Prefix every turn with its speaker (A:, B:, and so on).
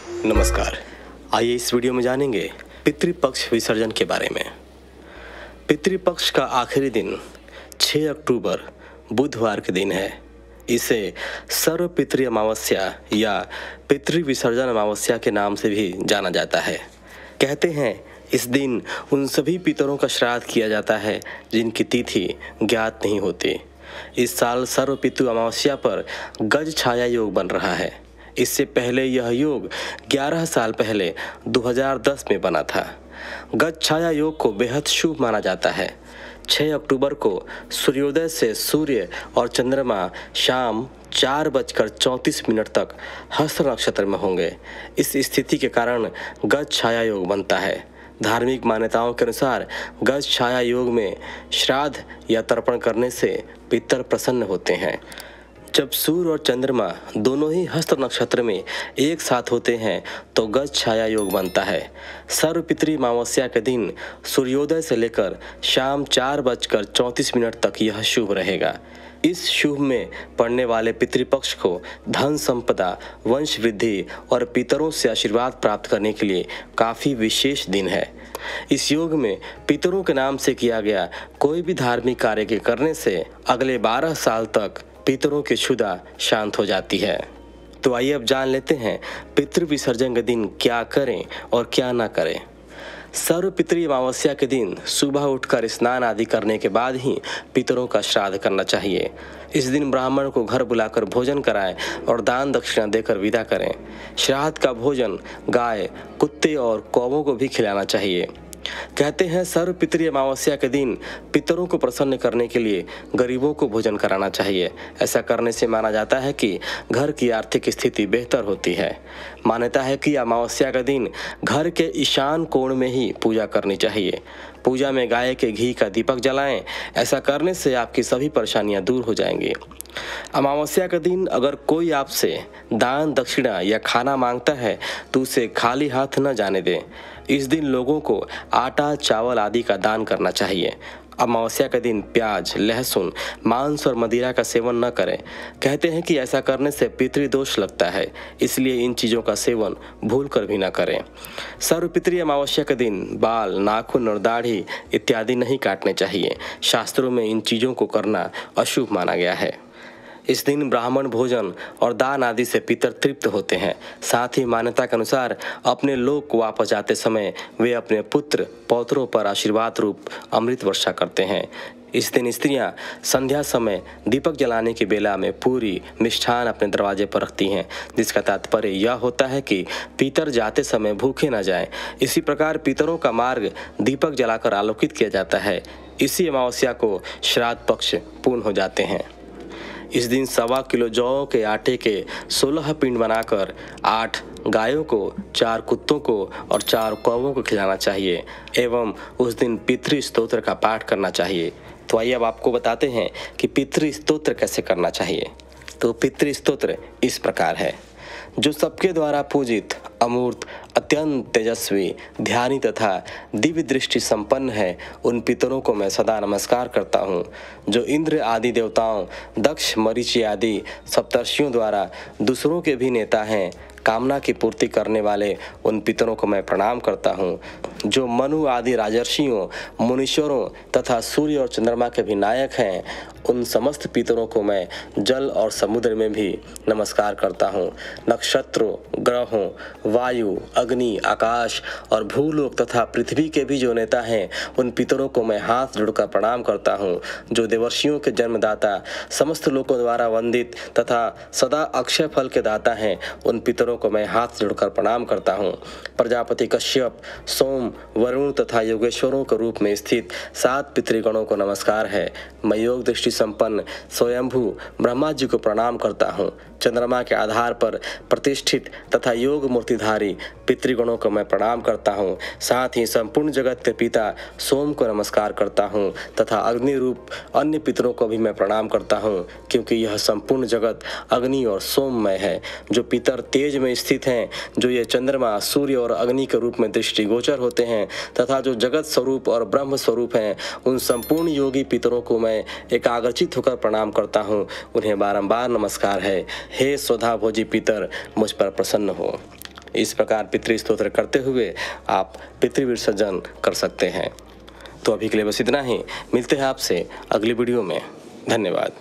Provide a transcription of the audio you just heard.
A: नमस्कार। आइए इस वीडियो में जानेंगे पितृपक्ष विसर्जन के बारे में। पितृपक्ष का आखिरी दिन 6 अक्टूबर बुधवार के दिन है। इसे सर्व पितृ अमावस्या या पितृ विसर्जन अमावस्या के नाम से भी जाना जाता है। कहते हैं इस दिन उन सभी पितरों का श्राद्ध किया जाता है जिनकी तिथि ज्ञात नहीं होती। इस साल सर्व पितृ अमावस्या पर गज छाया योग बन रहा है। इससे पहले यह योग 11 साल पहले 2010 में बना था। गज छाया योग को बेहद शुभ माना जाता है। 6 अक्टूबर को सूर्योदय से सूर्य और चंद्रमा शाम 4:34 तक हस्त नक्षत्र में होंगे। इस स्थिति के कारण गज छाया योग बनता है। धार्मिक मान्यताओं के अनुसार गज छाया योग में श्राद्ध या तर्पण करने से पितर प्रसन्न होते हैं। जब सूर्य और चंद्रमा दोनों ही हस्त नक्षत्र में एक साथ होते हैं तो गज छाया योग बनता है। सर्व पितृ अमावस्या के दिन सूर्योदय से लेकर शाम 4:34 तक यह शुभ रहेगा। इस शुभ में पड़ने वाले पितृपक्ष को धन संपदा, वंश वृद्धि और पितरों से आशीर्वाद प्राप्त करने के लिए काफ़ी विशेष दिन है। इस योग में पितरों के नाम से किया गया कोई भी धार्मिक कार्य के करने से अगले 12 साल तक पितरों की क्षुधा शांत हो जाती है। तो आइए अब जान लेते हैं पितृ विसर्जन के दिन क्या करें और क्या ना करें। सर्व पितृ अमावस्या के दिन सुबह उठकर स्नान आदि करने के बाद ही पितरों का श्राद्ध करना चाहिए। इस दिन ब्राह्मण को घर बुलाकर भोजन कराएं और दान दक्षिणा देकर विदा करें। श्राद्ध का भोजन गाय, कुत्ते और कौवों को भी खिलाना चाहिए। कहते हैं सर्व पितृ अमावस्या के दिन पितरों को प्रसन्न करने के लिए गरीबों को भोजन कराना चाहिए। ऐसा करने से माना जाता है कि घर की आर्थिक स्थिति बेहतर होती है। मान्यता है कि अमावस्या का दिन घर के ईशान कोण में ही पूजा करनी चाहिए। पूजा में गाय के घी का दीपक जलाएं। ऐसा करने से आपकी सभी परेशानियां दूर हो जाएंगी। अमावस्या का दिन अगर कोई आपसे दान दक्षिणा या खाना मांगता है तो उसे खाली हाथ न जाने दें। इस दिन लोगों को आटा, चावल आदि का दान करना चाहिए। अमावस्या के दिन प्याज, लहसुन, मांस और मदिरा का सेवन न करें। कहते हैं कि ऐसा करने से पितृदोष लगता है, इसलिए इन चीज़ों का सेवन भूल कर भी न करें। सर्व पितृ अमावस्या के दिन बाल, नाखून और दाढ़ी इत्यादि नहीं काटने चाहिए। शास्त्रों में इन चीज़ों को करना अशुभ माना गया है। इस दिन ब्राह्मण भोजन और दान आदि से पितर तृप्त होते हैं। साथ ही मान्यता के अनुसार अपने लोक को वापस जाते समय वे अपने पुत्र पौत्रों पर आशीर्वाद रूप अमृत वर्षा करते हैं। इस दिन स्त्रियां संध्या समय दीपक जलाने की बेला में पूरी मिष्ठान अपने दरवाजे पर रखती हैं, जिसका तात्पर्य यह होता है कि पितर जाते समय भूखे न जाएं। इसी प्रकार पितरों का मार्ग दीपक जलाकर आलोकित किया जाता है। इसी अमावस्या को श्राद्ध पक्ष पूर्ण हो जाते हैं। इस दिन 1.25 किलो जौ के आटे के 16 पिंड बनाकर 8 गायों को, 4 कुत्तों को और 4 कौवों को खिलाना चाहिए एवं उस दिन पितृ स्तोत्र का पाठ करना चाहिए। तो आइए अब आपको बताते हैं कि पितृ स्तोत्र कैसे करना चाहिए। तो पितृ स्तोत्र इस प्रकार है। जो सबके द्वारा पूजित, अमूर्त, अत्यंत तेजस्वी, ध्यानी तथा दिव्य दृष्टि संपन्न है, उन पितरों को मैं सदा नमस्कार करता हूँ। जो इंद्र आदि देवताओं, दक्ष, मरीचि आदि सप्तर्षियों द्वारा दूसरों के भी नेता हैं, कामना की पूर्ति करने वाले उन पितरों को मैं प्रणाम करता हूँ। जो मनु आदि राजर्षियों, मुनीश्वरों तथा सूर्य और चंद्रमा के भी नायक हैं, उन समस्त पितरों को मैं जल और समुद्र में भी नमस्कार करता हूँ। नक्षत्रों, ग्रहों, वायु, अग्नि, आकाश और भूलोक तथा पृथ्वी के भी जो नेता हैं, उन पितरों को मैं हाथ जोड़कर प्रणाम करता हूँ। जो देवर्षियों के जन्मदाता, समस्त लोगों द्वारा वंदित तथा सदा अक्षय फल के दाता हैं, उन पितरों को मैं हाथ जोड़कर प्रणाम करता हूँ। प्रजापति कश्यप, सोम, वरुण तथा योगेश्वरों के रूप में स्थित 7 पितृगणों को नमस्कार है। मैं योग दृष्टि संपन्न स्वयंभू ब्रह्मा जी को प्रणाम करता हूँ। चंद्रमा के आधार पर प्रतिष्ठित तथा योग मूर्तिधारी पितृगणों को मैं प्रणाम करता हूँ। साथ ही संपूर्ण जगत के पिता सोम को नमस्कार करता हूँ तथा अग्नि रूप अन्य पितरों को भी मैं प्रणाम करता हूँ, क्योंकि यह संपूर्ण जगत अग्नि और सोममय है। जो पितर तेज में स्थित हैं, जो ये चंद्रमा, सूर्य और अग्नि के रूप में दृष्टिगोचर होते हैं तथा जो जगत स्वरूप और ब्रह्म स्वरूप हैं, उन संपूर्ण योगी पितरों को मैं एकाग्रचित होकर प्रणाम करता हूँ। उन्हें बारंबार नमस्कार है। हे स्वधा भोजी पितर, मुझ पर प्रसन्न हो। इस प्रकार पितृ स्तोत्र करते हुए आप पितृ विसर्जन कर सकते हैं। तो अभी के लिए बस इतना ही, मिलते हैं आपसे अगली वीडियो में। धन्यवाद।